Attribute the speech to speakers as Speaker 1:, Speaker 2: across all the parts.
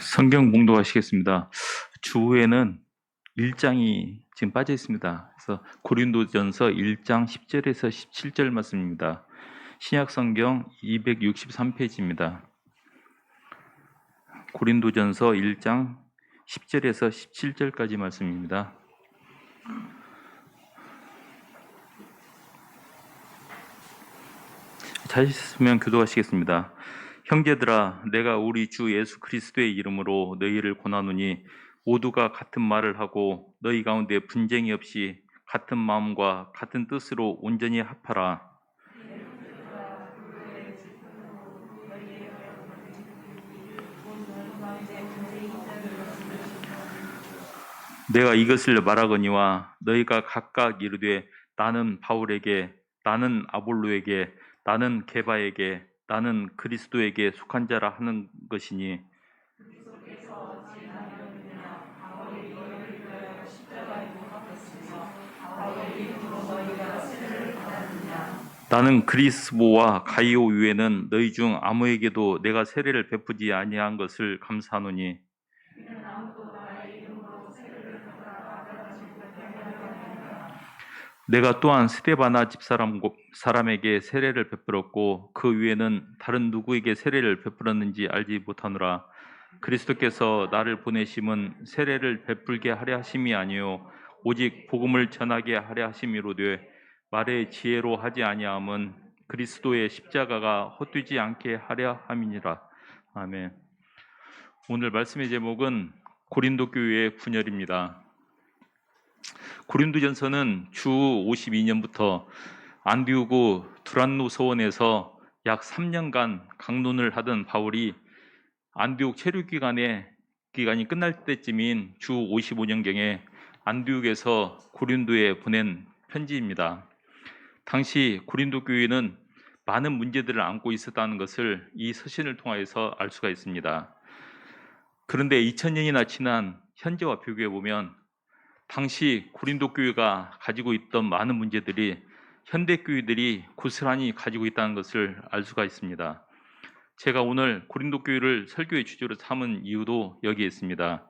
Speaker 1: 성경 봉독하시겠습니다. 주후에는 1장이 지금 빠져 있습니다. 그래서 고린도전서 1장 10절에서 17절 말씀입니다. 신약 성경 263페이지입니다. 고린도전서 1장 10절에서 17절까지 말씀입니다. 찾으셨으면 교독하시겠습니다. 형제들아, 내가 우리 주 예수 그리스도의 이름으로 너희를 권하노니 모두가 같은 말을 하고 너희 가운데 분쟁이 없이 같은 마음과 같은 뜻으로 온전히 합하라. 내가 이것을 말하거니와 너희가 각각 이르되 나는 바울에게, 나는 아볼로에게, 나는 게바에게, 나는 그리스도에게 속한 자라 하는 것이니 나는 그리스보와 가이오 외에는 너희 중 아무에게도 내가 세례를 베푸지 아니한 것을 감사하노니 내가 또한 스데바나 집사람에게 세례를 베풀었고 그 위에는 다른 누구에게 세례를 베풀었는지 알지 못하노라. 그리스도께서 나를 보내심은 세례를 베풀게 하려 하심이 아니요 오직 복음을 전하게 하려 하심이로되 말의 지혜로 하지 아니함은 그리스도의 십자가가 헛되지 않게 하려 함이니라. 아멘. 오늘 말씀의 제목은 고린도 교회의 분열입니다. 고린도전서는 주 52년부터 안디오고 두란노 서원에서 약 3년간 강론을 하던 바울이 안디옥 체류 기간이 끝날 때쯤인 주 55년경에 안디옥에서 고린도에 보낸 편지입니다. 당시 고린도 교회는 많은 문제들을 안고 있었다는 것을 이 서신을 통하여서 알 수가 있습니다. 그런데 2000년이나 지난 현재와 비교해 보면 당시 고린도 교회가 가지고 있던 많은 문제들이 현대 교회들이 고스란히 가지고 있다는 것을 알 수가 있습니다. 제가 오늘 고린도 교회를 설교의 주제로 삼은 이유도 여기에 있습니다.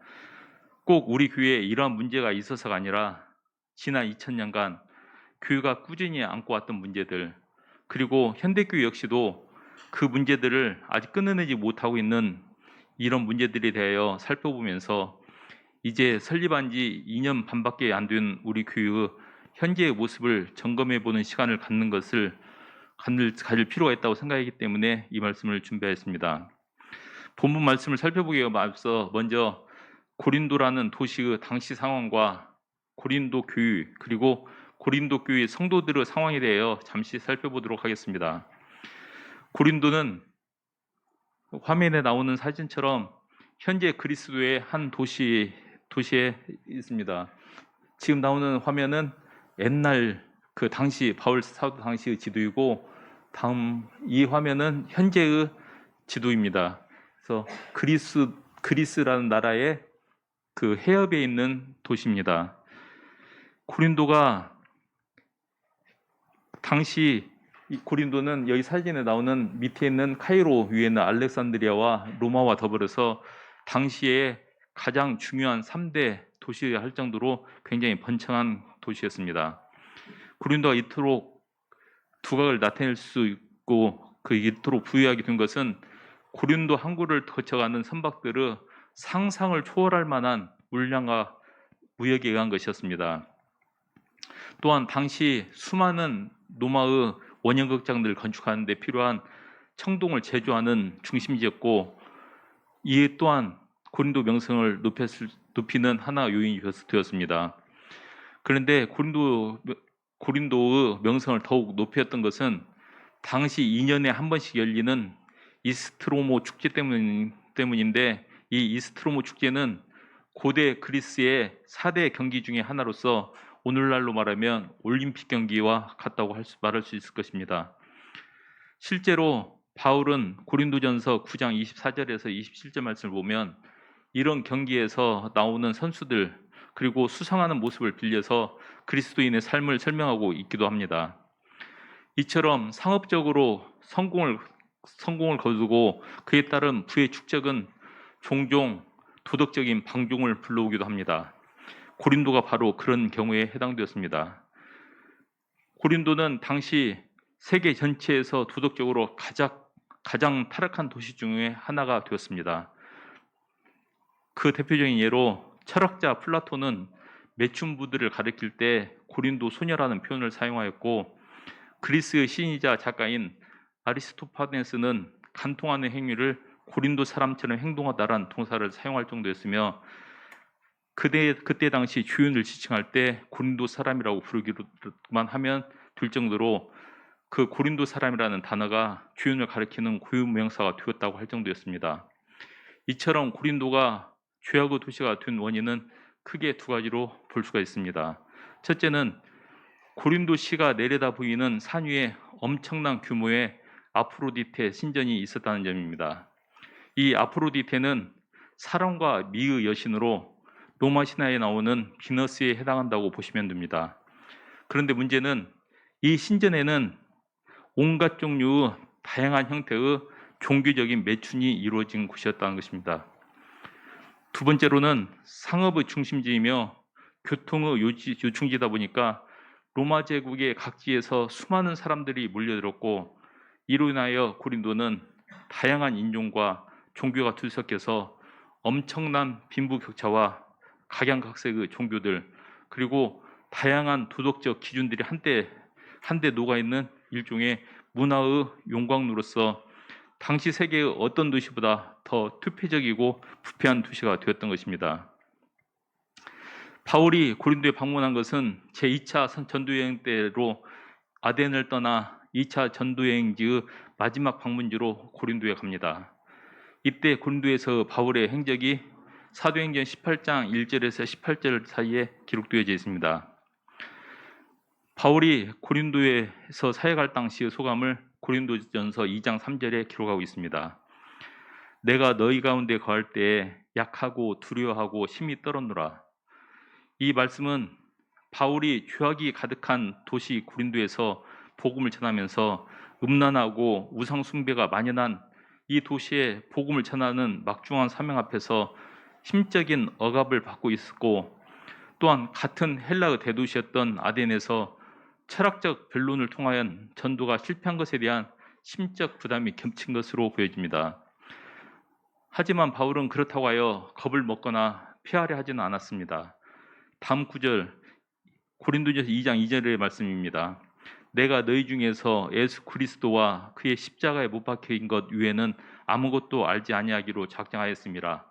Speaker 1: 꼭 우리 교회에 이러한 문제가 있어서가 아니라 지난 2000년간 교회가 꾸준히 안고 왔던 문제들, 그리고 현대 교회 역시도 그 문제들을 아직 끊어내지 못하고 있는 이런 문제들에 대하여 살펴보면서 이제 설립한 지 2년 반밖에 안 된 우리 교회의 현재의 모습을 점검해보는 시간을 가질 필요가 있다고 생각하기 때문에 이 말씀을 준비했습니다. 본문 말씀을 살펴보기에 앞서 먼저 고린도라는 도시의 당시 상황과 고린도 교회 그리고 고린도 교회 성도들의 상황에 대하여 잠시 살펴보도록 하겠습니다. 고린도는 화면에 나오는 사진처럼 현재 그리스도의 한 도시에 있습니다. 지금 나오는 화면은 옛날 그 당시 바울 사도 당시의 지도이고 다음 이 화면은 현재의 지도입니다. 그래서 그리스라는 나라의 그 해협에 있는 도시입니다. 고린도가 당시 이 고린도는 여기 사진에 나오는 밑에 있는 카이로, 위에는 알렉산드리아와 로마와 더불어서 당시에 가장 중요한 3대 도시라 할 정도로 굉장히 번창한 도시였습니다. 고린도가 이토록 두각을 나타낼 수 있고 그 이토록 부유하게 된 것은 고린도 항구를 거쳐가는 선박들의 상상을 초월할 만한 물량과 무역에 의한 것이었습니다. 또한 당시 수많은 로마의 원형극장들을 건축하는 데 필요한 청동을 제조하는 중심지였고 이 또한 고린도 명성을 높이는 하나의 요인이 되었습니다. 그런데 고린도의 명성을 더욱 높였던 것은 당시 2년에 한 번씩 열리는 이스트로모 축제 때문인데 이 이스트로모 축제는 고대 그리스의 4대 경기 중에 하나로서 오늘날로 말하면 올림픽 경기와 같다고 말할 수 있을 것입니다. 실제로 바울은 고린도전서 9장 24절에서 27절 말씀을 보면 이런 경기에서 나오는 선수들 그리고 수상하는 모습을 빌려서 그리스도인의 삶을 설명하고 있기도 합니다. 이처럼 상업적으로 성공을 거두고 그에 따른 부의 축적은 종종 도덕적인 방종을 불러오기도 합니다. 고린도가 바로 그런 경우에 해당되었습니다. 고린도는 당시 세계 전체에서 도덕적으로 가장 타락한 도시 중에 하나가 되었습니다. 그 대표적인 예로 철학자 플라톤은 매춘부들을 가리킬 때 고린도 소녀라는 표현을 사용하였고, 그리스의 시인이자 작가인 아리스토파네스는 간통하는 행위를 고린도 사람처럼 행동하다란 동사를 사용할 정도였으며, 그때 당시 주윤을 지칭할 때 고린도 사람이라고 부르기로만 하면 될 정도로 그 고린도 사람이라는 단어가 주윤을 가리키는 고유명사가 되었다고 할 정도였습니다. 이처럼 고린도가 죄악의 도시가 된 원인은 크게 두 가지로 볼 수가 있습니다. 첫째는 고린도시가 내려다 보이는 산 위에 엄청난 규모의 아프로디테 신전이 있었다는 점입니다. 이 아프로디테는 사랑과 미의 여신으로 로마 신화에 나오는 비너스에 해당한다고 보시면 됩니다. 그런데 문제는 이 신전에는 온갖 종류의 다양한 형태의 종교적인 매춘이 이루어진 곳이었다는 것입니다. 두 번째로는 상업의 중심지이며 교통의 요충지다 보니까 로마 제국의 각지에서 수많은 사람들이 몰려들었고, 이로 인하여 고린도는 다양한 인종과 종교가 들섞여서 엄청난 빈부격차와 각양각색의 종교들, 그리고 다양한 도덕적 기준들이 한데 녹아있는 일종의 문화의 용광로로서 당시 세계의 어떤 도시보다 더 투표적이고 부패한 도시가 되었던 것입니다. 바울이 고린도에 방문한 것은 제2차 전도여행 때로 아덴을 떠나 2차 전도여행지의 마지막 방문지로 고린도에 갑니다. 이때 고린도에서 바울의 행적이 사도행전 18장 1절에서 18절 사이에 기록되어져 있습니다. 바울이 고린도에서 사역할 당시의 소감을 고린도전서 2장 3절에 기록하고 있습니다. 내가 너희 가운데 거할 때에 약하고 두려워하고 심히 떨었노라. 이 말씀은 바울이 죄악이 가득한 도시 고린도에서 복음을 전하면서 음란하고 우상 숭배가 만연한 이 도시에 복음을 전하는 막중한 사명 앞에서 심적인 억압을 받고 있었고, 또한 같은 헬라의 대도시였던 아덴에서 철학적 변론을 통하여 전도가 실패한 것에 대한 심적 부담이 겹친 것으로 보여집니다. 하지만 바울은 그렇다고 하여 겁을 먹거나 피하려 하지는 않았습니다. 다음 구절 고린도전서 2장 2절의 말씀입니다. 내가 너희 중에서 예수 그리스도와 그의 십자가에 못 박혀인 것 외에는 아무것도 알지 아니하기로 작정하였습니다.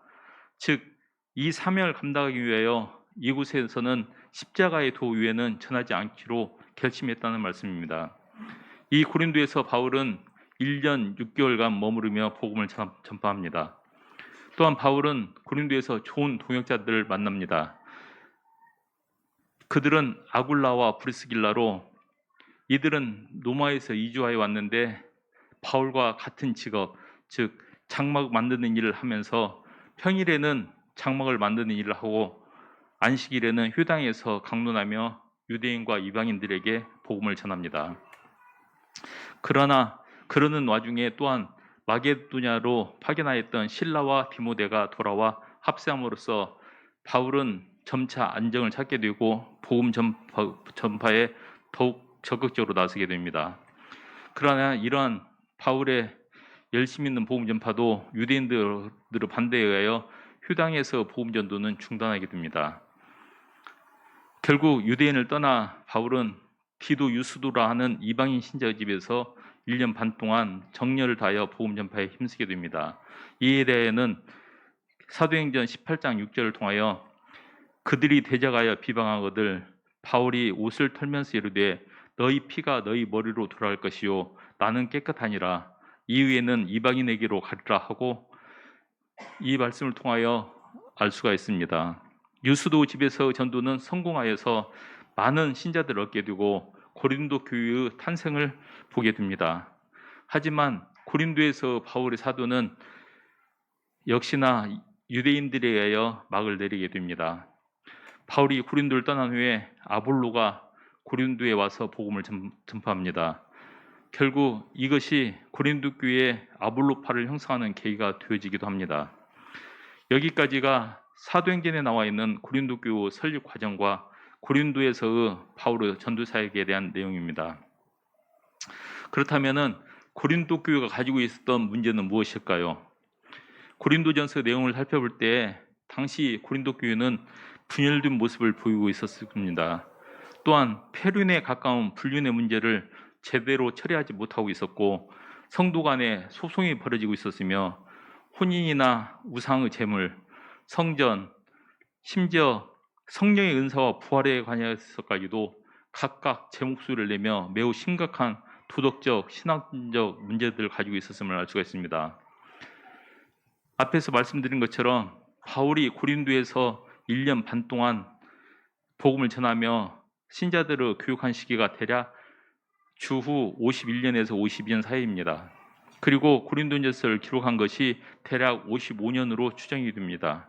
Speaker 1: 즉 이 사명을 감당하기 위하여 이곳에서는 십자가의 도 위에는 전하지 않기로 결심했다는 말씀입니다. 이 고린도에서 바울은 1년 6개월간 머무르며 복음을 전파합니다. 또한 바울은 고린도에서 좋은 동역자들을 만납니다. 그들은 아굴라와 브리스길라로, 이들은 로마에서 이주하여 왔는데 바울과 같은 직업, 즉 장막 만드는 일을 하면서 평일에는 장막을 만드는 일을 하고 안식일에는 휴당에서 강론하며 유대인과 이방인들에게 복음을 전합니다. 그러나 그러는 와중에 또한 마게도냐로 파견하였던 실라와 디모데가 돌아와 합세함으로써 바울은 점차 안정을 찾게 되고 복음 전파에 더욱 적극적으로 나서게 됩니다. 그러나 이러한 바울의 열심히 있는 복음 전파도 유대인들의 반대에 의하여 휴당에서 복음 전도는 중단하게 됩니다. 결국 유대인을 떠나 바울은 디도 유스도라 하는 이방인 신자 집에서 1년 반 동안 정열을 다하여 복음 전파에 힘쓰게 됩니다. 이에 대해는 사도행전 18장 6절을 통하여 그들이 대적하여 비방하거들 바울이 옷을 털면서 이르되 너희 피가 너희 머리로 돌아갈 것이요 나는 깨끗하니라. 이후에는 이방인에게로 가리라 하고, 이 말씀을 통하여 알 수가 있습니다. 유스도 집에서 전도는 성공하여서 많은 신자들을 얻게 되고 고린도 교회의 탄생을 보게 됩니다. 하지만 고린도에서 바울의 사도는 역시나 유대인들에 의하여 막을 내리게 됩니다. 바울이 고린도를 떠난 후에 아볼로가 고린도에 와서 복음을 전파합니다. 결국 이것이 고린도 교회의 아볼로파를 형성하는 계기가 되어지기도 합니다. 여기까지가 사도행전에 나와 있는 고린도 교회 설립 과정과 고린도에서의 바울의 전도 사역에 대한 내용입니다. 그렇다면은 고린도 교회가 가지고 있었던 문제는 무엇일까요? 고린도전서 내용을 살펴볼 때 당시 고린도 교회는 분열된 모습을 보이고 있었습니다. 또한 폐륜에 가까운 불륜의 문제를 제대로 처리하지 못하고 있었고 성도 간에 소송이 벌어지고 있었으며 혼인이나 우상의 제물, 성전, 심지어 성령의 은사와 부활에 관해서까지도 각각 제 목소리를 내며 매우 심각한 도덕적, 신앙적 문제들을 가지고 있었음을 알 수가 있습니다. 앞에서 말씀드린 것처럼 바울이 고린도에서 1년 반 동안 복음을 전하며 신자들을 교육한 시기가 대략 주후 51년에서 52년 사이입니다. 그리고 고린도전서를 기록한 것이 대략 55년으로 추정이 됩니다.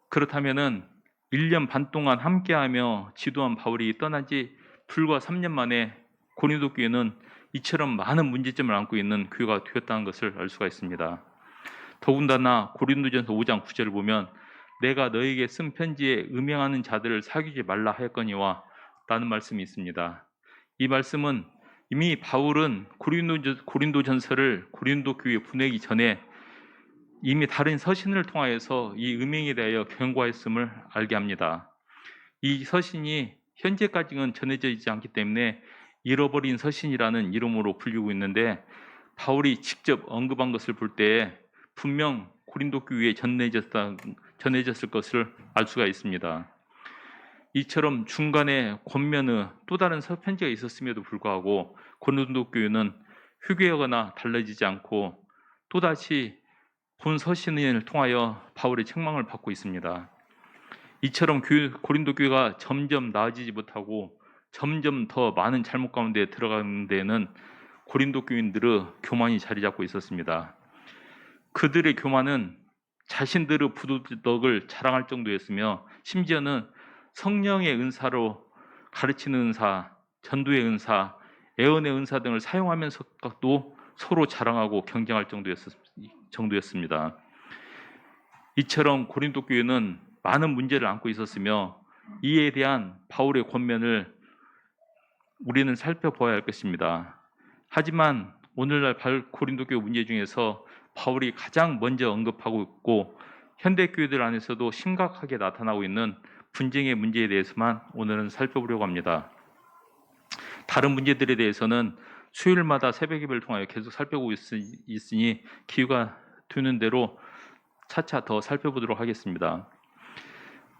Speaker 1: 그렇다면은 1년 반 동안 함께하며 지도한 바울이 떠난 지 불과 3년 만에 고린도 교회는 이처럼 많은 문제점을 안고 있는 교회가 되었다는 것을 알 수가 있습니다. 더군다나 고린도전서 5장 9절을 보면 내가 너에게 쓴 편지에 음행하는 자들을 사귀지 말라 하였거니와 라는 말씀이 있습니다. 이 말씀은 이미 바울은 고린도전서를 고린도 교회에 보내기 전에 이미 다른 서신을 통하여서 이 음행에 대하여 경고하였음을 알게 합니다. 이 서신이 현재까지는 전해져 있지 않기 때문에 잃어버린 서신이라는 이름으로 불리고 있는데 바울이 직접 언급한 것을 볼 때 분명 고린도 교회에 전해졌을 것을 알 수가 있습니다. 이처럼 중간에 권면의 또 다른 편지가 있었음에도 불구하고 고린도 교회는 휴게하거나 달라지지 않고 또다시 본 서신을 통하여 바울의 책망을 받고 있습니다. 이처럼 고린도 교회가 점점 나아지지 못하고 점점 더 많은 잘못 가운데 들어가는 데에는 고린도 교인들의 교만이 자리 잡고 있었습니다. 그들의 교만은 자신들의 부도덕을 자랑할 정도였으며 심지어는 성령의 은사로 가르치는 은사, 전도의 은사, 애언의 은사 등을 사용하면서도 서로 자랑하고 경쟁할 정도였습니다. 이처럼 고린도 교회는 많은 문제를 안고 있었으며 이에 대한 바울의 권면을 우리는 살펴보아야 할 것입니다. 하지만 오늘날 고린도 교회 문제 중에서 바울이 가장 먼저 언급하고 있고 현대 교회들 안에서도 심각하게 나타나고 있는 분쟁의 문제에 대해서만 오늘은 살펴보려고 합니다. 다른 문제들에 대해서는 수요일마다 새벽 예배를 통하여 계속 살펴보고 있으니 기회가 되는 대로 차차 더 살펴보도록 하겠습니다.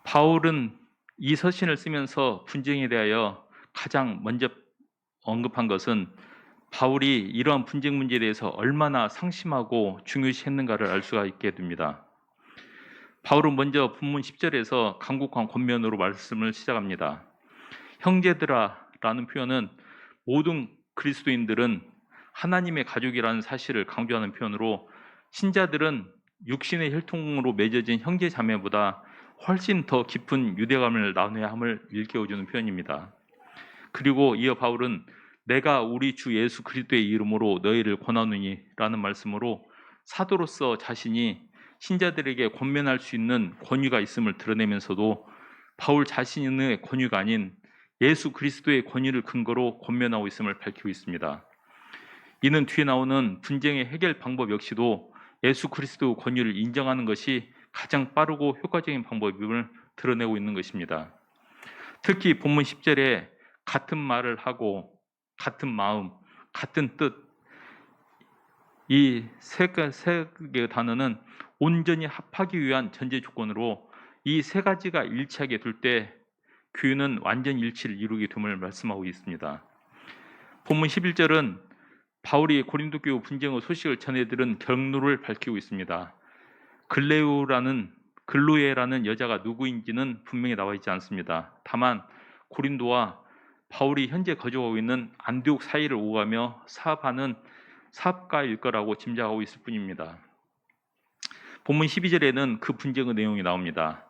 Speaker 1: 바울은 이 서신을 쓰면서 분쟁에 대하여 가장 먼저 언급한 것은 바울이 이러한 분쟁 문제에 대해서 얼마나 상심하고 중요시했는가를 알 수가 있게 됩니다. 바울은 먼저 본문 10절에서 간곡한 권면으로 말씀을 시작합니다. 형제들아 라는 표현은 모든 그리스도인들은 하나님의 가족이라는 사실을 강조하는 표현으로 신자들은 육신의 혈통으로 맺어진 형제 자매보다 훨씬 더 깊은 유대감을 나눠야 함을 일깨워주는 표현입니다. 그리고 이어 바울은 내가 우리 주 예수 그리스도의 이름으로 너희를 권하노니 라는 말씀으로 사도로서 자신이 신자들에게 권면할 수 있는 권위가 있음을 드러내면서도 바울 자신의 권위가 아닌 예수 그리스도의 권위를 근거로 권면하고 있음을 밝히고 있습니다. 이는 뒤에 나오는 분쟁의 해결 방법 역시도 예수 그리스도의 권위를 인정하는 것이 가장 빠르고 효과적인 방법임을 드러내고 있는 것입니다. 특히 본문 10절에 같은 말을 하고 같은 마음, 같은 뜻 이 세 개의 단어는 온전히 합하기 위한 전제 조건으로 이 세 가지가 일치하게 될 때 교회는 완전 일치를 이루게 됨을 말씀하고 있습니다. 본문 11절은 바울이 고린도 교회 분쟁의 소식을 전해들은 경로를 밝히고 있습니다. 글로에라는 여자가 누구인지는 분명히 나와 있지 않습니다. 다만 고린도와 바울이 현재 거주하고 있는 안디옥 사이를 오가며 사업하는 사업가일 거라고 짐작하고 있을 뿐입니다. 본문 12절에는 그 분쟁의 내용이 나옵니다.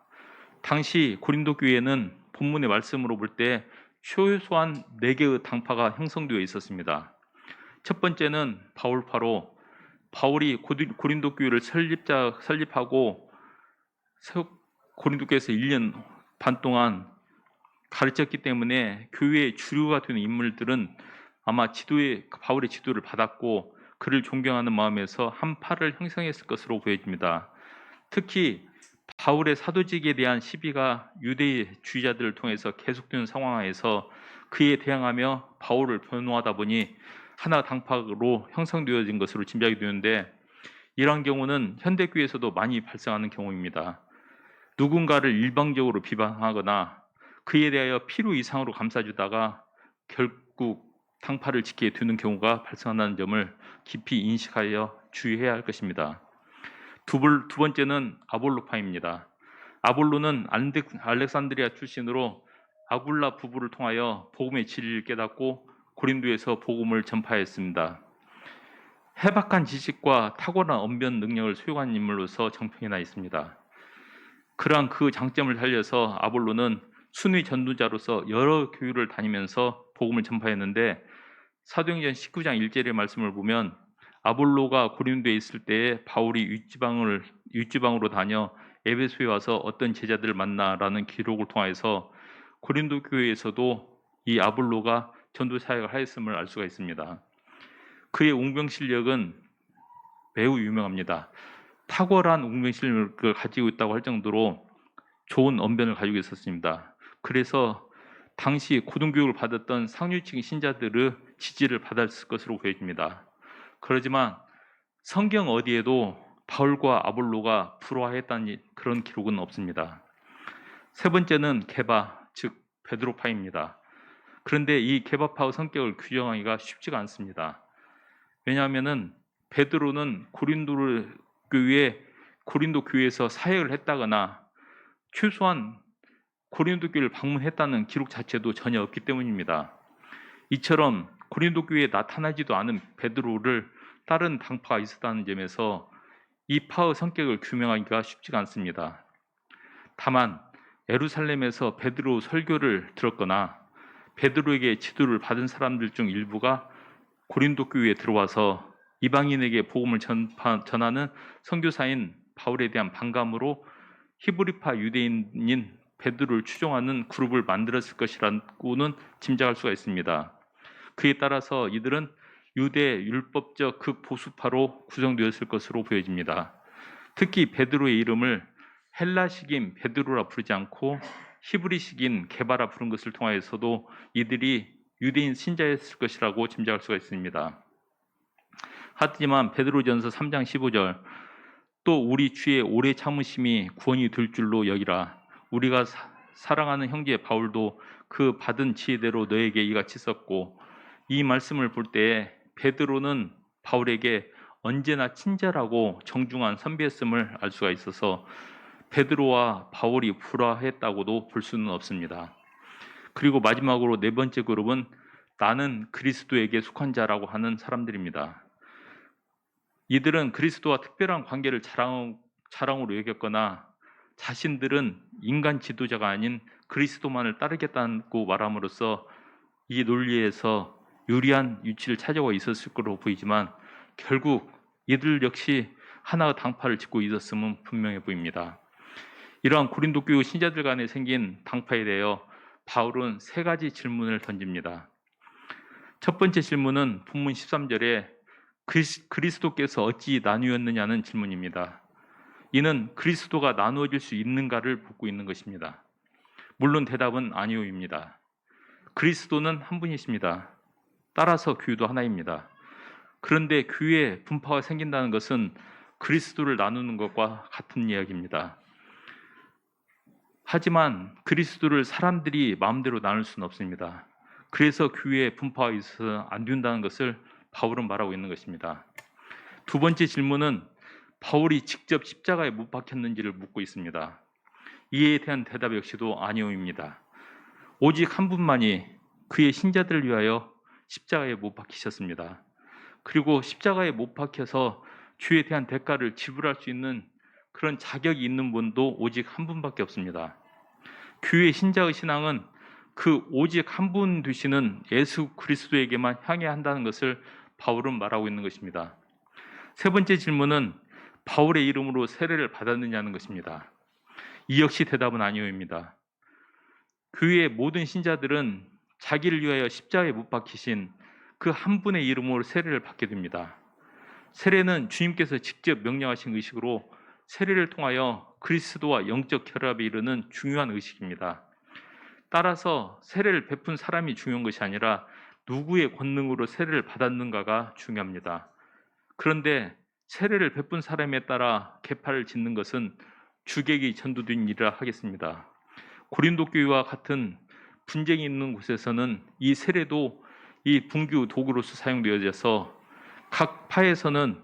Speaker 1: 당시 고린도 교회에는 본문의 말씀으로 볼 때 최소한 4개의 당파가 형성되어 있었습니다. 첫 번째는 바울파로 바울이 고린도 교회를 설립하고 고린도교에서 1년 반 동안 가르쳤기 때문에 교회의 주류가 되는 인물들은 아마 바울의 지도를 받았고 그를 존경하는 마음에서 한 팔을 형성했을 것으로 보여집니다. 특히 바울의 사도직에 대한 시비가 유대주의자들을 통해서 계속되는 상황에서 그에 대항하며 바울을 변호하다 보니 하나 당파로 형성되어진 것으로 짐작이 되는데, 이러한 경우는 현대교회에서도 많이 발생하는 경우입니다. 누군가를 일방적으로 비방하거나 그에 대하여 필요 이상으로 감싸주다가 결국 당파를 짓게 되는 경우가 발생한다는 점을 깊이 인식하여 주의해야 할 것입니다. 두 번째는 아볼로파입니다. 아볼로는 알렉산드리아 출신으로 아굴라 부부를 통하여 복음의 진리를 깨닫고 고린도에서 복음을 전파했습니다. 해박한 지식과 탁월한 언변 능력을 소유한 인물로서 정평이 나 있습니다. 그러한 그 장점을 살려서 아볼로는 순위 전도자로서 여러 교회를 다니면서 복음을 전파했는데, 사도행전 19장 1절의 말씀을 보면 아볼로가 고린도에 있을 때에 바울이 윗지방으로 다녀 에베소에 와서 어떤 제자들을 만나라는 기록을 통해서 고린도 교회에서도 이 아볼로가 전도 사역을 하였음을 알 수가 있습니다. 그의 웅병 실력은 매우 유명합니다. 탁월한 웅병 실력을 가지고 있다고 할 정도로 좋은 언변을 가지고 있었습니다. 그래서 당시 고등교육을 받았던 상류층 신자들의 지지를 받았을 것으로 보여집니다. 그렇지만 성경 어디에도 바울과 아볼로가 불화했다는 그런 기록은 없습니다. 세 번째는 게바, 즉 베드로파입니다. 그런데 이 게바파의 성격을 규정하기가 쉽지가 않습니다. 왜냐하면은 베드로는 고린도 교회에서 사역을 했다거나 최소한 고린도 교회를 방문했다는 기록 자체도 전혀 없기 때문입니다. 이처럼 고린도 교회에 나타나지도 않은 베드로를 다른 당파가 있었다는 점에서 이 파의 성격을 규명하기가 쉽지가 않습니다. 다만 예루살렘에서 베드로 설교를 들었거나 베드로에게 지도를 받은 사람들 중 일부가 고린도 교회에 들어와서 이방인에게 복음을 전하는 선교사인 바울에 대한 반감으로 히브리파 유대인인 베드로를 추종하는 그룹을 만들었을 것이라고는 짐작할 수가 있습니다. 그에 따라서 이들은 유대 율법적 극보수파로 구성되었을 것으로 보여집니다. 특히 베드로의 이름을 헬라식인 베드로라 부르지 않고 히브리식인 게바라 부른 것을 통하여서도 이들이 유대인 신자였을 것이라고 짐작할 수가 있습니다. 하지만 베드로전서 3장 15절, 또 우리 주의 오래 참으심이 구원이 될 줄로 여기라. 우리가 사랑하는 형제 바울도 그 받은 지혜대로 너에게 이같이 썼고, 이 말씀을 볼 때에 베드로는 바울에게 언제나 친절하고 정중한 선비였음을 알 수가 있어서 베드로와 바울이 불화했다고도 볼 수는 없습니다. 그리고 마지막으로 네 번째 그룹은 나는 그리스도에게 속한 자라고 하는 사람들입니다. 이들은 그리스도와 특별한 관계를 자랑으로 여겼거나 자신들은 인간 지도자가 아닌 그리스도만을 따르겠다고 말함으로써 이 논리에서 유리한 위치를 차지하고 있었을 것으로 보이지만, 결국 이들 역시 하나의 당파를 짓고 있었음은 분명해 보입니다. 이러한 고린도 교회 신자들 간에 생긴 당파에 대하여 바울은 세 가지 질문을 던집니다. 첫 번째 질문은 본문 13절에 그리스도께서 어찌 나누었느냐는 질문입니다. 이는 그리스도가 나누어질 수 있는가를 묻고 있는 것입니다. 물론 대답은 아니오입니다. 그리스도는 한 분이십니다. 따라서 교회도 하나입니다. 그런데 교회에 분파가 생긴다는 것은 그리스도를 나누는 것과 같은 이야기입니다. 하지만 그리스도를 사람들이 마음대로 나눌 수는 없습니다. 그래서 교회에 분파가 있어서 안 된다는 것을 바울은 말하고 있는 것입니다. 두 번째 질문은 바울이 직접 십자가에 못 박혔는지를 묻고 있습니다. 이에 대한 대답 역시도 아니오입니다. 오직 한 분만이 그의 신자들을 위하여 십자가에 못 박히셨습니다. 그리고 십자가에 못 박혀서 죄에 대한 대가를 지불할 수 있는 그런 자격이 있는 분도 오직 한 분밖에 없습니다. 교회 신자의 신앙은 그 오직 한 분 되시는 예수 그리스도에게만 향해야 한다는 것을 바울은 말하고 있는 것입니다. 세 번째 질문은 바울의 이름으로 세례를 받았느냐는 것입니다. 이 역시 대답은 아니오입니다. 교회의 모든 신자들은 자기를 위하여 십자가에 못 박히신 그 한 분의 이름으로 세례를 받게 됩니다. 세례는 주님께서 직접 명령하신 의식으로 세례를 통하여 그리스도와 영적 결합에 이르는 중요한 의식입니다. 따라서 세례를 베푼 사람이 중요한 것이 아니라 누구의 권능으로 세례를 받았는가가 중요합니다. 그런데 세례를 베푼 사람에 따라 계파를 짓는 것은 주객이 전도된 일이라 하겠습니다. 고린도 교회와 같은 분쟁이 있는 곳에서는 이 세례도 이 분규 도구로서 사용되어져서 각 파에서는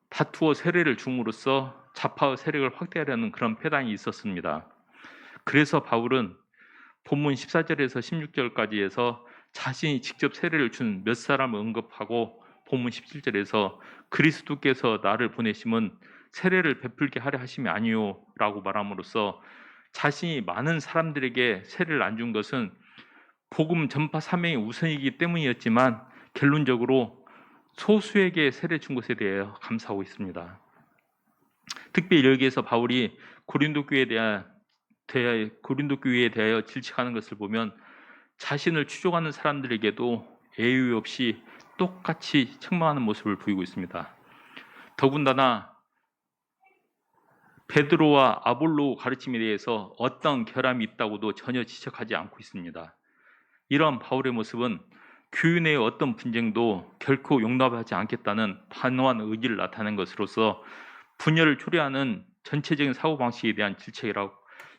Speaker 1: 다투어 세례를 줌으로써 좌파의 세력을 확대하려는 그런 패단이 있었습니다. 그래서 바울은 본문 14절에서 16절까지 해서 자신이 직접 세례를 준 몇 사람을 언급하고 본문 17절에서 그리스도께서 나를 보내심은 세례를 베풀게 하려 하심이 아니요 라고 말함으로써 자신이 많은 사람들에게 세례를 안 준 것은 복음 전파 사명이 우선이기 때문이었지만 결론적으로 소수에게 세례 준 것에 대해 감사하고 있습니다. 특별히 여기에서 바울이 고린도 교회에 대하여 질책하는 것을 보면 자신을 추종하는 사람들에게도 예의 없이 똑같이 책망하는 모습을 보이고 있습니다. 더군다나 베드로와 아볼로 가르침에 대해서 어떤 결함이 있다고도 전혀 지적하지 않고 있습니다. 이런 바울의 모습은 교회 내의 어떤 분쟁도 결코 용납하지 않겠다는 단호한 의지를 나타낸 것으로서 분열을 초래하는 전체적인 사고방식에 대한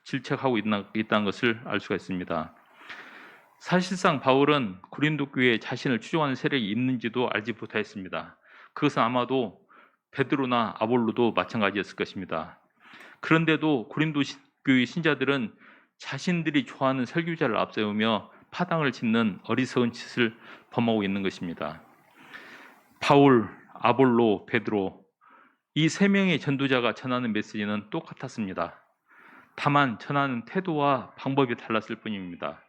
Speaker 1: 질책하고 있다는 것을 알 수가 있습니다. 사실상 바울은 고린도 교회에 자신을 추종하는 세력이 있는지도 알지 못하였습니다. 그것은 아마도 베드로나 아볼로도 마찬가지였을 것입니다. 그런데도 고린도 교회 신자들은 자신들이 좋아하는 설교자를 앞세우며 파당을 짓는 어리석은 짓을 범하고 있는 것입니다. 바울, 아볼로, 베드로 이 세 명의 전도자가 전하는 메시지는 똑같았습니다. 다만 전하는 태도와 방법이 달랐을 뿐입니다.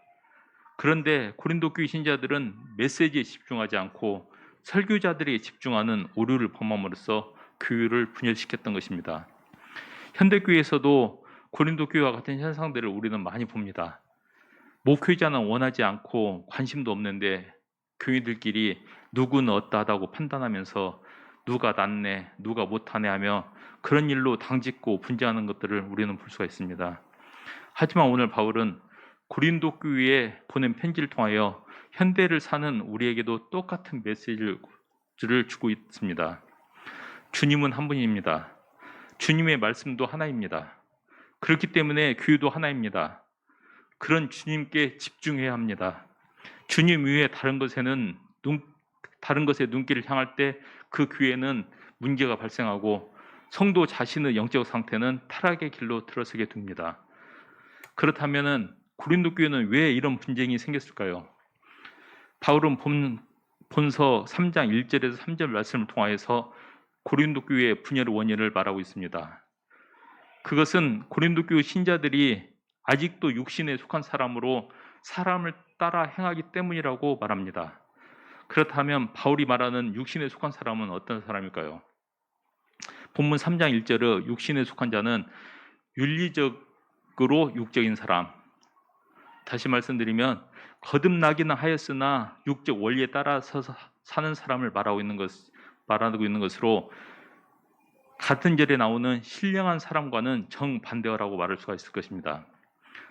Speaker 1: 그런데 고린도 교회 신자들은 메시지에 집중하지 않고 설교자들에게 집중하는 오류를 범함으로써 교회를 분열시켰던 것입니다. 현대교회에서도 고린도 교회와 같은 현상들을 우리는 많이 봅니다. 목회자는 원하지 않고 관심도 없는데 교인들끼리 누구는 어떠하다고 판단하면서 누가 낫네, 누가 못하네 하며 그런 일로 당짓고 분쟁하는 것들을 우리는 볼 수가 있습니다. 하지만 오늘 바울은 고린도 교회에 보낸 편지를 통하여 현대를 사는 우리에게도 똑같은 메시지를 주고 있습니다. 주님은 한 분입니다. 주님의 말씀도 하나입니다. 그렇기 때문에 교회도 하나입니다. 그런 주님께 집중해야 합니다. 주님 외에 다른 것에 눈길을 향할 때 그 교회는 문제가 발생하고 성도 자신의 영적 상태는 타락의 길로 들어서게 됩니다. 그렇다면 고린도 교회는 왜 이런 분쟁이 생겼을까요? 바울은 본서 3장 1절에서 3절 말씀을 통하여서 고린도 교회의 분열의 원인을 말하고 있습니다. 그것은 고린도 교회 신자들이 아직도 육신에 속한 사람으로 사람을 따라 행하기 때문이라고 말합니다. 그렇다면 바울이 말하는 육신에 속한 사람은 어떤 사람일까요? 본문 3장 1절의 육신에 속한 자는 윤리적으로 육적인 사람. 다시 말씀드리면 거듭나기는 하였으나 육적 원리에 따라서 사는 사람을 말하고 있는 것으로 같은 절에 나오는 신령한 사람과는 정반대어라고 말할 수가 있을 것입니다.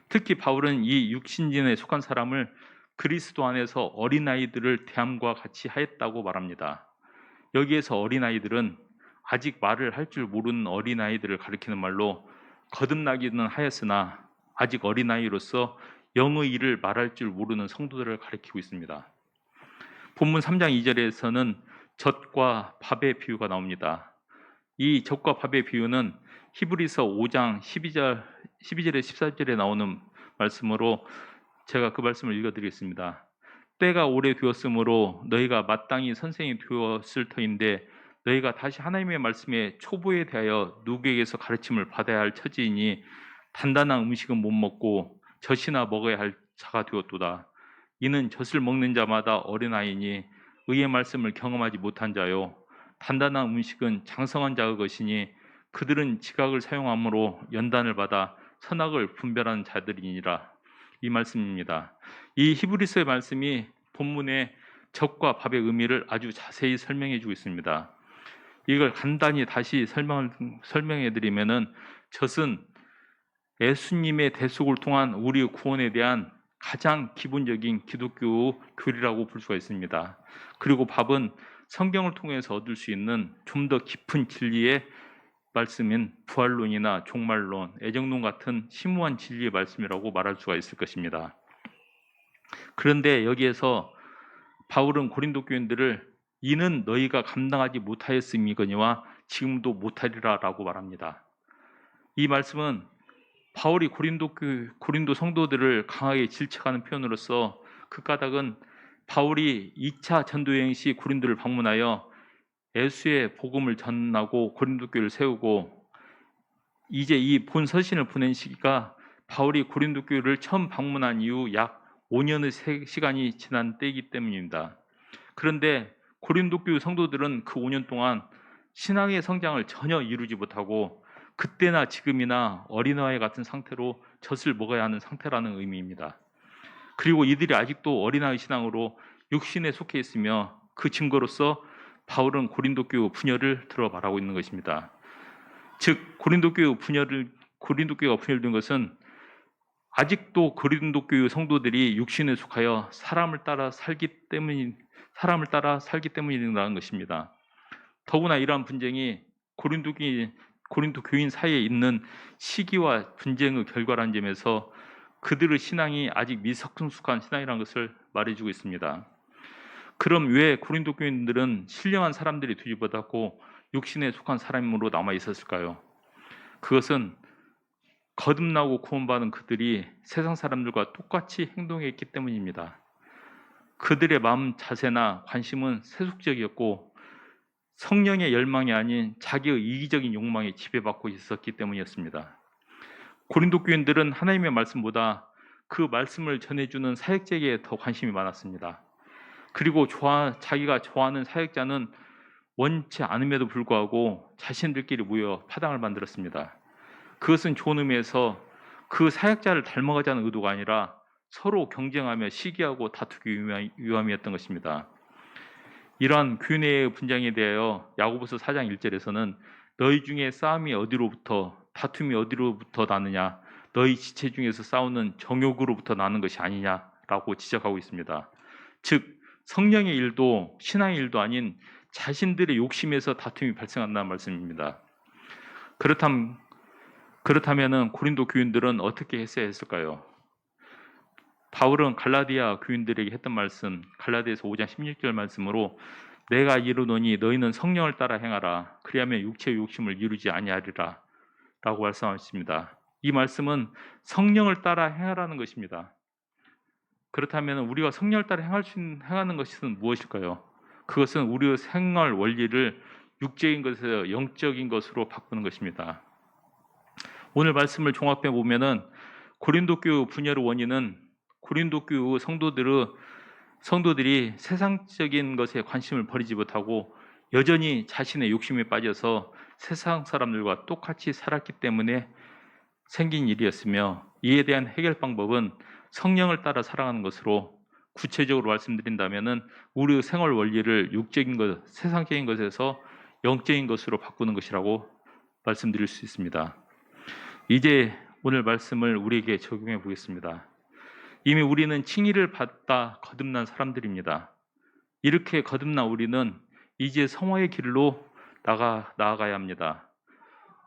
Speaker 1: 특히 바울은 이 육신진에 속한 사람을 그리스도 안에서 어린아이들을 대함과 같이 하였다고 말합니다. 여기에서 어린아이들은 아직 말을 할 줄 모르는 어린아이들을 가리키는 말로 거듭나기는 하였으나 아직 어린아이로서 영의 일을 말할 줄 모르는 성도들을 가리키고 있습니다. 본문 3장 2절에서는 젖과 밥의 비유가 나옵니다. 이 젖과 밥의 비유는 히브리서 5장 12절에 14절에 나오는 말씀으로 제가 그 말씀을 읽어드리겠습니다. 때가 오래 되었으므로 너희가 마땅히 선생이 되었을 터인데 너희가 다시 하나님의 말씀에 초보에 대하여 누구에게서 가르침을 받아야 할 처지이니 단단한 음식은 못 먹고 젖이나 먹어야 할 자가 되었도다. 이는 젖을 먹는 자마다 어린아이니 의의 말씀을 경험하지 못한 자요 단단한 음식은 장성한 자의 것이니 그들은 지각을 사용함으로 연단을 받아 선악을 분별하는 자들이니라. 이 말씀입니다. 이 히브리서의 말씀이 본문의 젖과 밥의 의미를 아주 자세히 설명해 주고 있습니다. 이걸 간단히 다시 설명해 드리면은 젖은 예수님의 대속을 통한 우리의 구원에 대한 가장 기본적인 기독교 교리라고 볼 수가 있습니다. 그리고 밥은 성경을 통해서 얻을 수 있는 좀 더 깊은 진리의 말씀인 부활론이나 종말론, 애정론 같은 심오한 진리의 말씀이라고 말할 수가 있을 것입니다. 그런데 여기에서 바울은 고린도 교인들을 이는 너희가 감당하지 못하였음이거니와 지금도 못하리라라고 말합니다. 이 말씀은 바울이 고린도 성도들을 강하게 질책하는 표현으로서 그 까닭은 바울이 2차 전도 여행 시 고린도를 방문하여 예수의 복음을 전하고 고린도 교회를 세우고 이제 이 본 서신을 보낸 시기가 바울이 고린도 교회를 처음 방문한 이후 약 5년의 시간이 지난 때이기 때문입니다. 그런데 고린도 교회 성도들은 그 5년 동안 신앙의 성장을 전혀 이루지 못하고 그때나 지금이나 어린아이 같은 상태로 젖을 먹어야 하는 상태라는 의미입니다. 그리고 이들이 아직도 어린아이 신앙으로 육신에 속해 있으며 그 증거로서 바울은 고린도 교회 분열을 들어 말하고 있는 것입니다. 즉 고린도 교회가 분열된 것은 아직도 고린도 교회 성도들이 육신에 속하여 사람을 따라 살기 때문이라는 것입니다. 더구나 이러한 분쟁이 고린도 교인 사이에 있는 시기와 분쟁의 결과라는 점에서 그들의 신앙이 아직 미성숙한 신앙이라는 것을 말해주고 있습니다. 그럼 왜 고린도 교인들은 신령한 사람들이 뒤집어졌고 육신에 속한 사람으로 남아 있었을까요? 그것은 거듭나고 구원받은 그들이 세상 사람들과 똑같이 행동했기 때문입니다. 그들의 마음 자세나 관심은 세속적이었고 성령의 열망이 아닌 자기의 이기적인 욕망에 지배받고 있었기 때문이었습니다. 고린도 교인들은 하나님의 말씀보다 그 말씀을 전해주는 사역자에게 더 관심이 많았습니다. 그리고 자기가 좋아하는 사역자는 원치 않음에도 불구하고 자신들끼리 모여 파당을 만들었습니다. 그것은 좋은 의미에서 그 사역자를 닮아가자는 의도가 아니라 서로 경쟁하며 시기하고 다투기 위함이었던 것입니다. 이러한 교인의 분쟁에 대하여 야고보서 4장 1절에서는 너희 중에 다툼이 어디로부터 나느냐 너희 지체 중에서 싸우는 정욕으로부터 나는 것이 아니냐라고 지적하고 있습니다. 즉 성령의 일도 신앙의 일도 아닌 자신들의 욕심에서 다툼이 발생한다는 말씀입니다. 그렇다면 고린도 교인들은 어떻게 했어야 했을까요? 바울은 갈라디아 교인들에게 했던 말씀, 갈라디아서 5장 16절 말씀으로 내가 이르노니 너희는 성령을 따라 행하라. 그리하면 육체의 욕심을 이루지 아니하리라 라고 말씀하십니다. 이 말씀은 성령을 따라 행하라는 것입니다. 그렇다면 우리가 성령을 따라 행하는 것은 무엇일까요? 그것은 우리의 생활 원리를 육적인 것에서 영적인 것으로 바꾸는 것입니다. 오늘 말씀을 종합해 보면은 고린도 교회 분열의 원인은 고린도 교회 성도들이 세상적인 것에 관심을 버리지 못하고 여전히 자신의 욕심에 빠져서 세상 사람들과 똑같이 살았기 때문에 생긴 일이었으며 이에 대한 해결 방법은 성령을 따라 살아가는 것으로 구체적으로 말씀드린다면은 우리의 생활 원리를 육적인 것, 세상적인 것에서 영적인 것으로 바꾸는 것이라고 말씀드릴 수 있습니다. 이제 오늘 말씀을 우리에게 적용해 보겠습니다. 이미 우리는 칭의를 받다 거듭난 사람들입니다. 이렇게 거듭난 우리는 이제 성화의 길로 나아가야 합니다.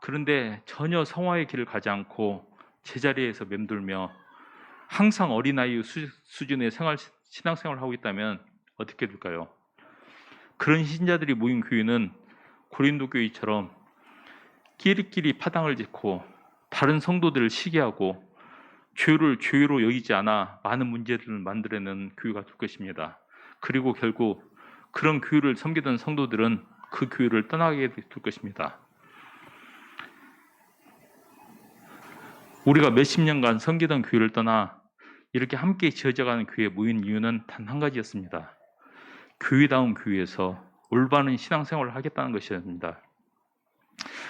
Speaker 1: 그런데 전혀 성화의 길을 가지 않고 제자리에서 맴돌며 항상 어린아이 수준의 신앙생활을 하고 있다면 어떻게 될까요? 그런 신자들이 모인 교회는 고린도 교회처럼 끼리끼리 파당을 짓고 다른 성도들을 시기하고 교회를 교회로 여기지 않아 많은 문제들을 만들어내는 교회가 될 것입니다. 그리고 결국 그런 교회를 섬기던 성도들은 그 교회를 떠나게 될 것입니다. 우리가 몇십 년간 섬기던 교회를 떠나 이렇게 함께 지어져가는 교회에 모인 이유는 단 한 가지였습니다. 교회다운 교회에서 올바른 신앙생활을 하겠다는 것이었습니다.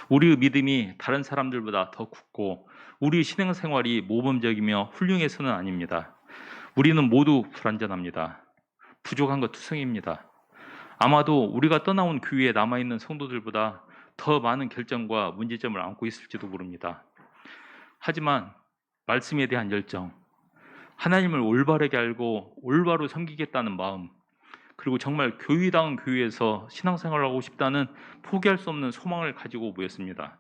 Speaker 1: 우리의 믿음이 다른 사람들보다 더 굳고 우리의 신앙생활이 모범적이며 훌륭해서는 아닙니다. 우리는 모두 불완전합니다. 부족한 것 투성입니다. 아마도 우리가 떠나온 교회에 남아있는 성도들보다 더 많은 결점과 문제점을 안고 있을지도 모릅니다. 하지만 말씀에 대한 열정, 하나님을 올바르게 알고 올바로 섬기겠다는 마음, 그리고 정말 교회다운 교회에서 신앙생활을 하고 싶다는 포기할 수 없는 소망을 가지고 모였습니다.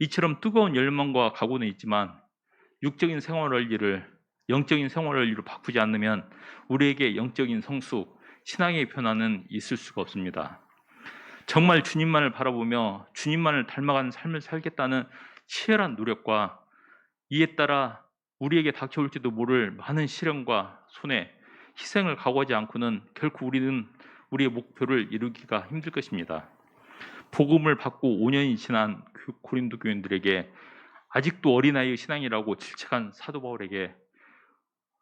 Speaker 1: 이처럼 뜨거운 열망과 각오는 있지만 육적인 생활을 영적인 생활을 바꾸지 않으면 우리에게 영적인 성숙, 신앙의 변화는 있을 수가 없습니다. 정말 주님만을 바라보며 주님만을 닮아가는 삶을 살겠다는 치열한 노력과 이에 따라 우리에게 닥쳐올지도 모를 많은 시련과 손해, 희생을 각오하지 않고는 결코 우리는 우리의 목표를 이루기가 힘들 것입니다. 복음을 받고 5년이 지난 고린도 교인들에게 아직도 어린아이의 신앙이라고 질책한 사도 바울에게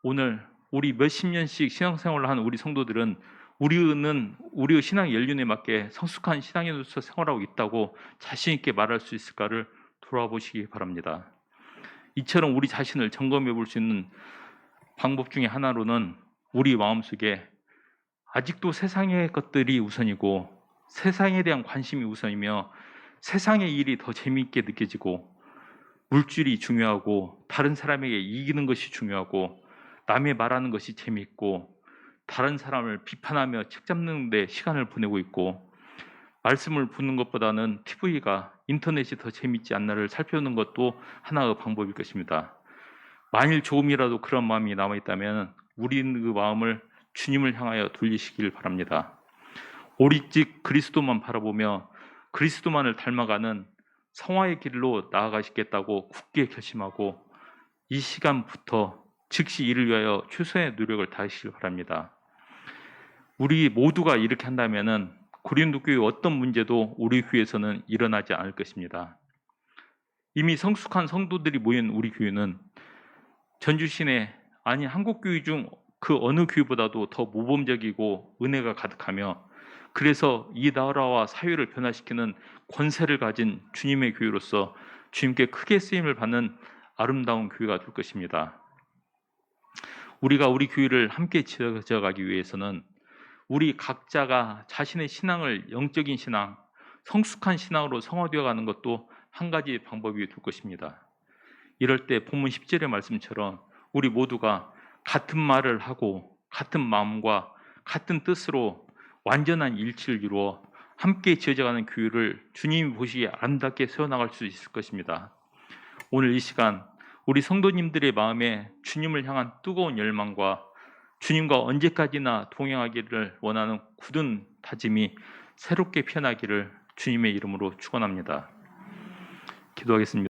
Speaker 1: 오늘 우리 몇십 년씩 신앙생활을 한 우리 성도들은 우리의 신앙 연륜에 맞게 성숙한 신앙인으로서 생활하고 있다고 자신 있게 말할 수 있을까를 돌아보시기 바랍니다. 이처럼 우리 자신을 점검해 볼 수 있는 방법 중에 하나로는 우리 마음속에 아직도 세상의 것들이 우선이고 세상에 대한 관심이 우선이며 세상의 일이 더 재미있게 느껴지고 물질이 중요하고 다른 사람에게 이기는 것이 중요하고 남의 말하는 것이 재미있고 다른 사람을 비판하며 책잡는 데 시간을 보내고 있고 말씀을 듣는 것보다는 TV가 인터넷이 더 재미있지 않나를 살펴보는 것도 하나의 방법일 것입니다. 만일 조금이라도 그런 마음이 남아있다면 우리는 그 마음을 주님을 향하여 돌리시길 바랍니다. 오직직 그리스도만 바라보며 그리스도만을 닮아가는 성화의 길로 나아가시겠다고 굳게 결심하고 이 시간부터 즉시 이를 위하여 최선의 노력을 다하시길 바랍니다. 우리 모두가 이렇게 한다면 고린도 교회 어떤 문제도 우리 교회에서는 일어나지 않을 것입니다. 이미 성숙한 성도들이 모인 우리 교회는 전주 시내 아니 한국 교회 중 그 어느 교회보다도 더 모범적이고 은혜가 가득하며 그래서 이 나라와 사회를 변화시키는 권세를 가진 주님의 교회로서 주님께 크게 쓰임을 받는 아름다운 교회가 될 것입니다. 우리가 우리 교회를 함께 지어가기 위해서는 우리 각자가 자신의 신앙을 영적인 신앙, 성숙한 신앙으로 성화되어 가는 것도 한 가지 방법이 될 것입니다. 이럴 때 본문 10절의 말씀처럼 우리 모두가 같은 말을 하고 같은 마음과 같은 뜻으로 완전한 일치를 이루어 함께 지어져가는 교회를 주님이 보시기에 아름답게 세워나갈 수 있을 것입니다. 오늘 이 시간 우리 성도님들의 마음에 주님을 향한 뜨거운 열망과 주님과 언제까지나 동행하기를 원하는 굳은 다짐이 새롭게 피어나기를 주님의 이름으로 축원합니다. 기도하겠습니다.